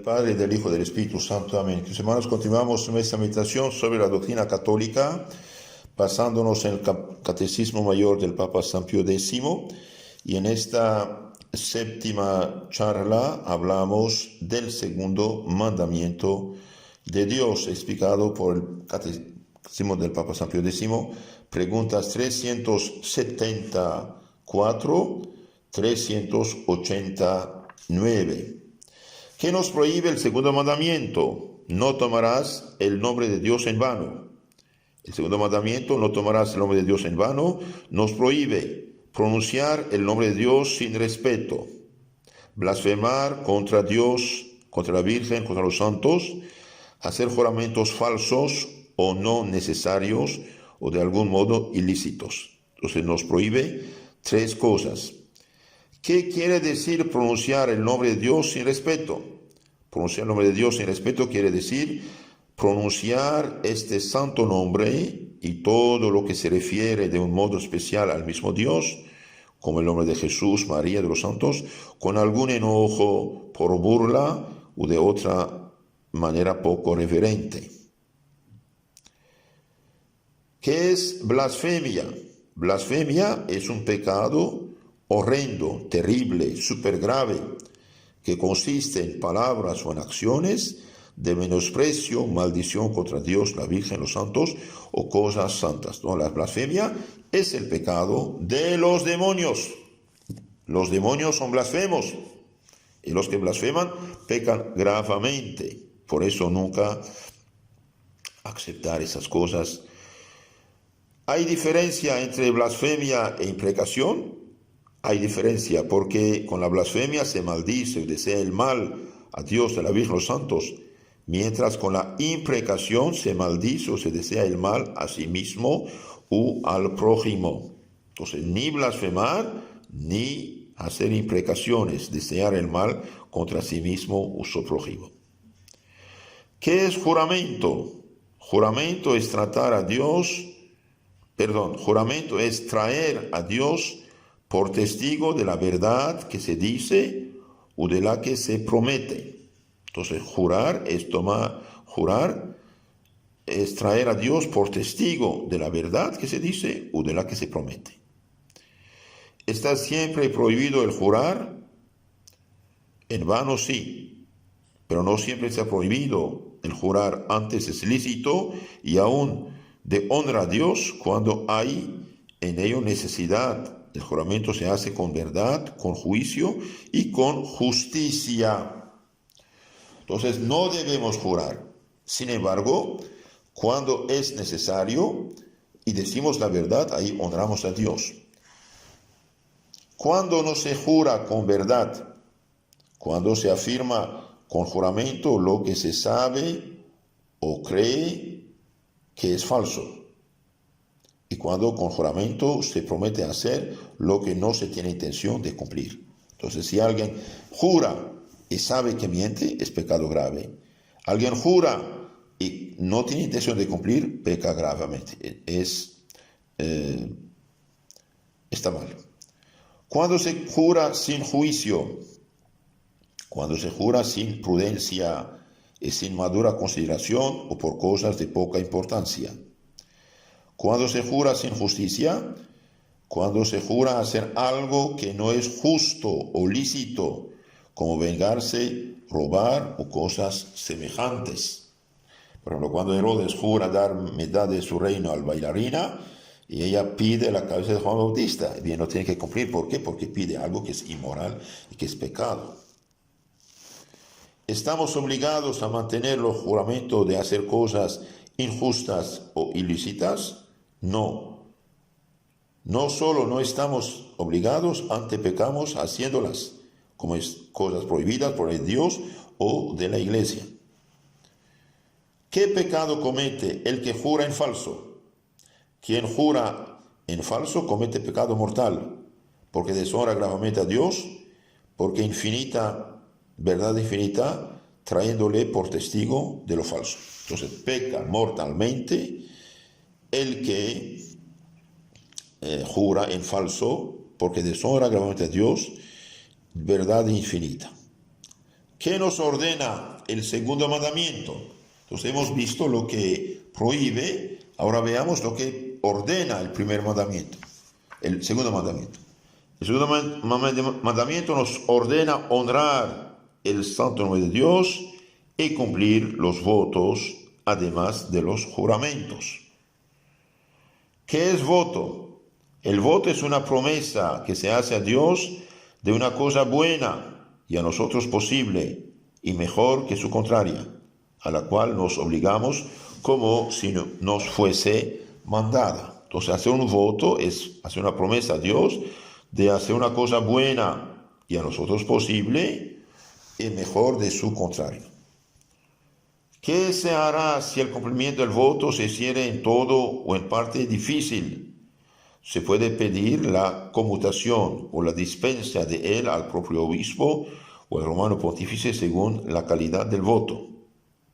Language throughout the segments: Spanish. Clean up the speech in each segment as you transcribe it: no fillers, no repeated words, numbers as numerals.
Padre, del Hijo y del Espíritu Santo. Amén. Mis hermanos, continuamos nuestra meditación sobre la doctrina católica, basándonos en el Catecismo Mayor del Papa San Pío X. Y en esta séptima charla hablamos del segundo mandamiento de Dios, explicado por el Catecismo del Papa San Pío X, preguntas 374, 389. ¿Qué nos prohíbe el segundo mandamiento? No tomarás el nombre de Dios en vano. El segundo mandamiento, no tomarás el nombre de Dios en vano, nos prohíbe pronunciar el nombre de Dios sin respeto, blasfemar contra Dios, contra la Virgen, contra los santos, hacer juramentos falsos o no necesarios o de algún modo ilícitos. Entonces nos prohíbe tres cosas. ¿Qué quiere decir pronunciar el nombre de Dios sin respeto? Pronunciar el nombre de Dios sin respeto quiere decir pronunciar este santo nombre y todo lo que se refiere de un modo especial al mismo Dios, como el nombre de Jesús, María, de los santos, con algún enojo por burla o de otra manera poco reverente. ¿Qué es blasfemia? Blasfemia es un pecado horrendo, terrible, súper grave, que consiste en palabras o en acciones de menosprecio, maldición contra Dios, la Virgen, los santos o cosas santas. ¿No? La blasfemia es el pecado de los demonios. Los demonios son blasfemos y los que blasfeman pecan gravemente. Por eso nunca aceptar esas cosas. ¿Hay diferencia entre blasfemia e imprecación? Hay diferencia porque con la blasfemia se maldice o desea el mal a Dios, a la Virgen, a los santos, mientras con la imprecación se maldice o se desea el mal a sí mismo o al prójimo. Entonces, ni blasfemar ni hacer imprecaciones, desear el mal contra sí mismo o su prójimo. ¿Qué es juramento? Juramento es juramento es traer a Dios por testigo de la verdad que se dice o de la que se promete. Entonces, jurar es traer a Dios por testigo de la verdad que se dice o de la que se promete. ¿Está siempre prohibido el jurar? En vano sí, pero no siempre está prohibido el jurar. Antes es lícito y aún de honra a Dios cuando hay en ello necesidad. El juramento se hace con verdad, con juicio y con justicia. Entonces no debemos jurar. Sin embargo, cuando es necesario y decimos la verdad, ahí honramos a Dios. Cuando no se jura con verdad, cuando se afirma con juramento lo que se sabe o cree que es falso. Y cuando con juramento se promete hacer lo que no se tiene intención de cumplir. Entonces, si alguien jura y sabe que miente, es pecado grave. Alguien jura y no tiene intención de cumplir, peca gravemente. Está mal. Cuando se jura sin juicio, cuando se jura sin prudencia y sin madura consideración o por cosas de poca importancia. Cuando se jura sin justicia, cuando se jura hacer algo que no es justo o lícito, como vengarse, robar o cosas semejantes. Por ejemplo, cuando Herodes jura dar mitad de su reino al bailarina y ella pide la cabeza de Juan Bautista, bien, no tiene que cumplir. ¿Por qué? Porque pide algo que es inmoral y que es pecado. ¿Estamos obligados a mantener los juramentos de hacer cosas injustas o ilícitas? No. No solo no estamos obligados, antes pecamos haciéndolas, como es cosas prohibidas por el Dios o de la Iglesia. ¿Qué pecado comete el que jura en falso? Quien jura en falso comete pecado mortal, porque deshonra gravemente a Dios, porque verdad infinita, trayéndole por testigo de lo falso. Entonces peca mortalmente el que jura en falso, porque deshonra gravemente a Dios, verdad infinita. ¿Qué nos ordena el segundo mandamiento? Entonces hemos visto lo que prohíbe, ahora veamos lo que ordena el primer mandamiento, el segundo mandamiento. El segundo mandamiento nos ordena honrar el santo nombre de Dios y cumplir los votos, además de los juramentos. ¿Qué es voto? El voto es una promesa que se hace a Dios de una cosa buena y a nosotros posible y mejor que su contraria, a la cual nos obligamos como si nos fuese mandada. Entonces, hacer un voto es hacer una promesa a Dios de hacer una cosa buena y a nosotros posible y mejor de su contrario. ¿Qué se hará si el cumplimiento del voto se hiciera en todo o en parte difícil? Se puede pedir la conmutación o la dispensa de él al propio obispo o al romano pontífice según la calidad del voto.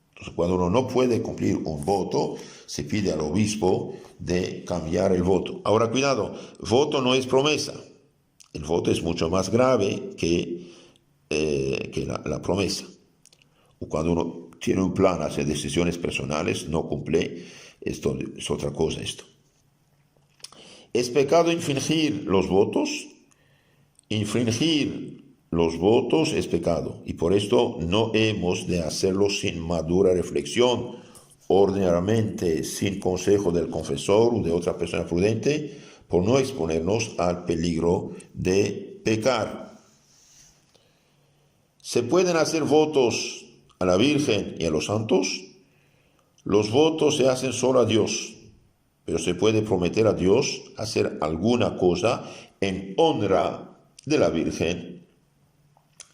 Entonces, cuando uno no puede cumplir un voto, se pide al obispo de cambiar el voto. Ahora, cuidado, voto no es promesa. El voto es mucho más grave que la promesa. O cuando uno tiene un plan, hace decisiones personales, no cumple, esto es otra cosa esto. ¿Es pecado infringir los votos? Infringir los votos es pecado, y por esto no hemos de hacerlo sin madura reflexión, ordinariamente sin consejo del confesor o de otra persona prudente, por no exponernos al peligro de pecar. ¿Se pueden hacer votos a la Virgen y a los santos? Los votos se hacen solo a Dios, pero se puede prometer a Dios hacer alguna cosa en honra de la Virgen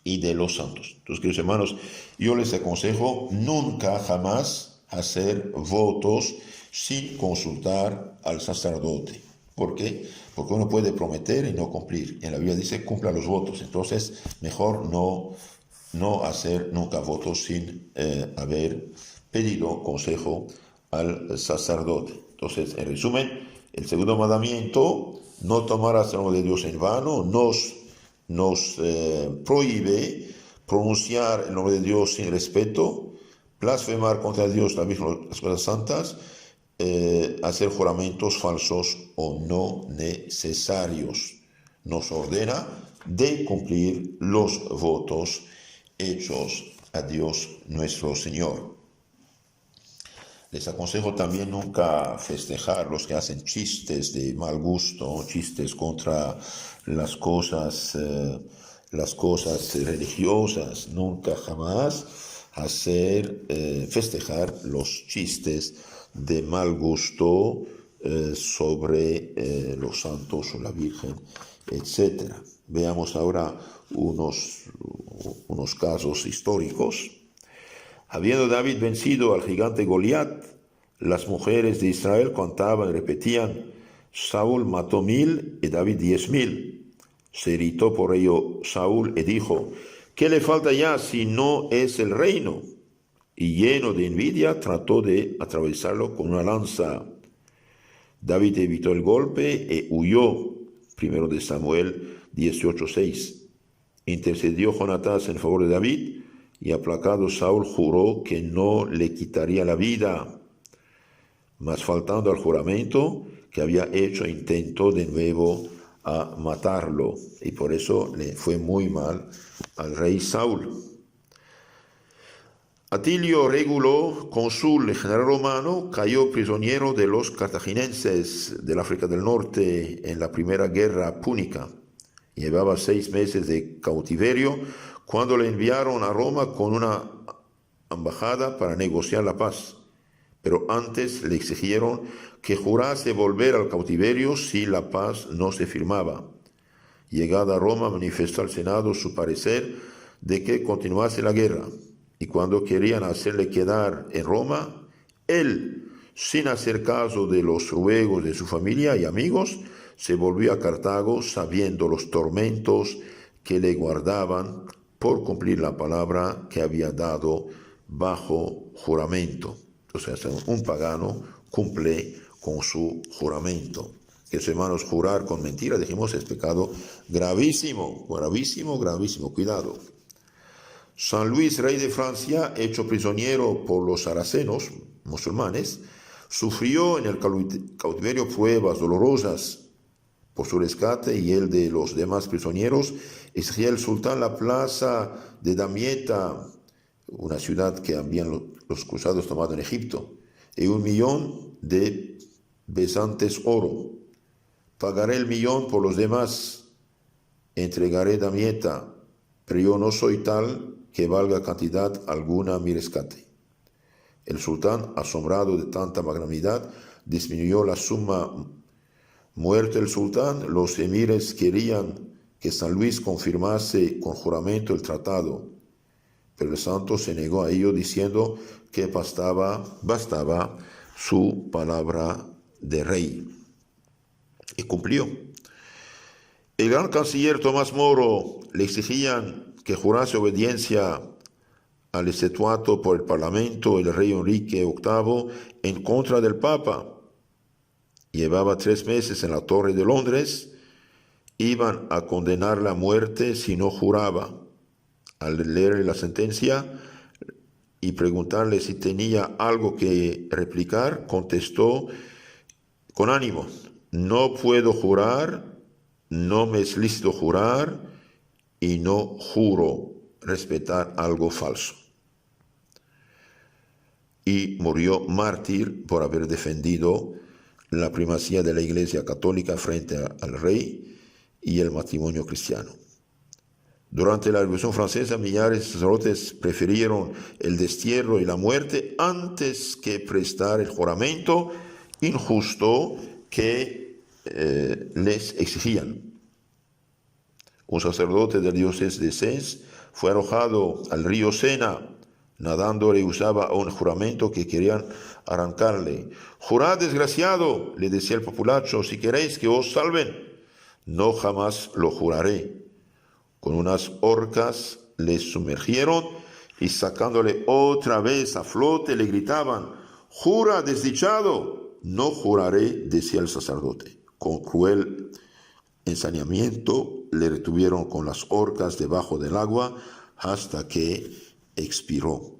y de los santos. Entonces, queridos hermanos, yo les aconsejo nunca jamás hacer votos sin consultar al sacerdote. ¿Por qué? Porque uno puede prometer y no cumplir. En la Biblia dice, cumpla los votos. Entonces, mejor no hacer nunca votos sin haber pedido consejo al sacerdote. Entonces, en resumen, el segundo mandamiento, no tomar el nombre de Dios en vano, nos prohíbe pronunciar el nombre de Dios sin respeto, blasfemar contra Dios, la Virgen, las cosas santas, hacer juramentos falsos o no necesarios. Nos ordena de cumplir los votos hechos a Dios nuestro Señor. Les aconsejo también nunca festejar los que hacen chistes de mal gusto, chistes contra las cosas religiosas. Nunca jamás festejar los chistes de mal gusto sobre los santos o la Virgen, etc. Veamos ahora unos casos históricos. Habiendo David vencido al gigante Goliat, las mujeres de Israel cantaban y repetían, Saúl mató 1000 y David 10,000. Se irritó por ello Saúl y dijo, ¿qué le falta ya si no es el reino? Y lleno de envidia trató de atravesarlo con una lanza. David evitó el golpe y huyó. Primero de Samuel 18:6. Intercedió Jonatán en favor de David, y aplacado Saúl juró que no le quitaría la vida, mas faltando al juramento que había hecho, intentó de nuevo a matarlo, y por eso le fue muy mal al rey Saúl. Atilio Régulo, cónsul general romano, cayó prisionero de los cartagineses del África del Norte en la primera guerra púnica. Llevaba 6 meses de cautiverio cuando le enviaron a Roma con una embajada para negociar la paz. Pero antes le exigieron que jurase volver al cautiverio si la paz no se firmaba. Llegada a Roma, manifestó al Senado su parecer de que continuase la guerra. Y cuando querían hacerle quedar en Roma, él, sin hacer caso de los ruegos de su familia y amigos, se volvió a Cartago sabiendo los tormentos que le guardaban por cumplir la palabra que había dado bajo juramento. Entonces, un pagano cumple con su juramento. Que, hermanos, jurar con mentira, dijimos, es pecado gravísimo, gravísimo, gravísimo. Cuidado. San Luis, rey de Francia, hecho prisionero por los saracenos, musulmanes, sufrió en el cautiverio pruebas dolorosas por su rescate y el de los demás prisioneros. Exigía el sultán la plaza de Damieta, una ciudad que habían los cruzados tomado en Egipto, y 1.000.000 de besantes oro. Pagaré el 1.000.000 por los demás, entregaré Damieta, pero yo no soy tal que valga cantidad alguna mi rescate. El sultán, asombrado de tanta magnanimidad, disminuyó la suma. Muerto el sultán, los emires querían que San Luis confirmase con juramento el tratado, pero el santo se negó a ello diciendo que bastaba su palabra de rey. Y cumplió. El gran canciller Tomás Moro le exigían que jurase obediencia al exetuato por el Parlamento el rey Enrique VIII en contra del Papa. Llevaba 3 meses en la Torre de Londres. Iban a condenarle a muerte si no juraba. Al leer la sentencia y preguntarle si tenía algo que replicar, contestó con ánimo: no puedo jurar, no me es lícito jurar y no juro respetar algo falso. Y murió mártir por haber defendido la primacía de la Iglesia Católica frente al rey y el matrimonio cristiano. Durante la Revolución Francesa, millares de sacerdotes prefirieron el destierro y la muerte antes que prestar el juramento injusto que les exigían. Un sacerdote de la diócesis de Sens fue arrojado al río Sena. Nadando rehusaba un juramento que querían arrancarle. «Jurad, desgraciado», le decía el populacho, «si queréis que os salven». «No, jamás lo juraré». Con unas orcas le sumergieron y sacándole otra vez a flote le gritaban: «¡Jura, desdichado!». «No juraré», decía el sacerdote. Con cruel ensañamiento le retuvieron con las orcas debajo del agua hasta que expiró.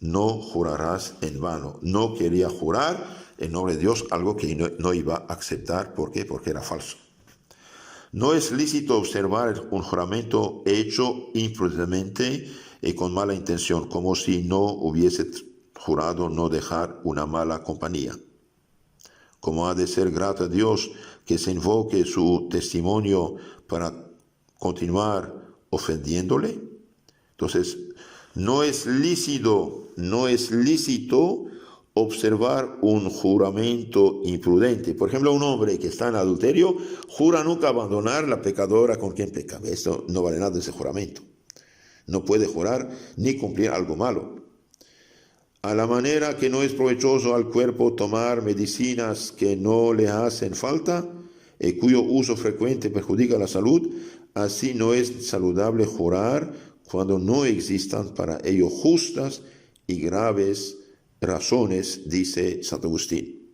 No jurarás en vano. No quería jurar en nombre de Dios algo que no iba a aceptar. ¿Por qué? Porque era falso. No es lícito observar un juramento hecho imprudentemente y con mala intención, como si no hubiese jurado no dejar una mala compañía. Como ha de ser grato a Dios que se invoque su testimonio para continuar ofendiéndole. Entonces, no es lícito observar un juramento imprudente. Por ejemplo, un hombre que está en adulterio jura nunca abandonar la pecadora con quien peca. Esto no vale nada, ese juramento. No puede jurar ni cumplir algo malo. A la manera que no es provechoso al cuerpo tomar medicinas que no le hacen falta y cuyo uso frecuente perjudica la salud, así no es saludable jurar cuando no existan para ello justas y graves razones, dice Santo Agustín.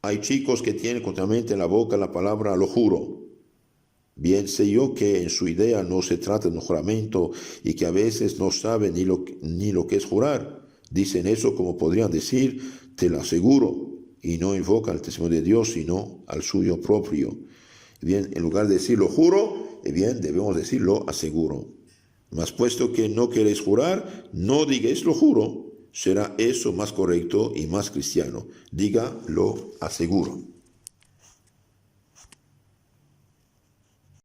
Hay chicos que tienen continuamente en la boca la palabra «lo juro». Bien sé yo que en su idea no se trata de un juramento y que a veces no saben ni lo que es jurar. Dicen eso como podrían decir «te lo aseguro», y no invocan el testimonio de Dios sino al suyo propio. Bien, en lugar de decir «lo juro», bien, debemos decir «lo aseguro». Mas puesto que no queréis jurar, no digáis «lo juro», será eso más correcto y más cristiano. Diga «lo aseguro».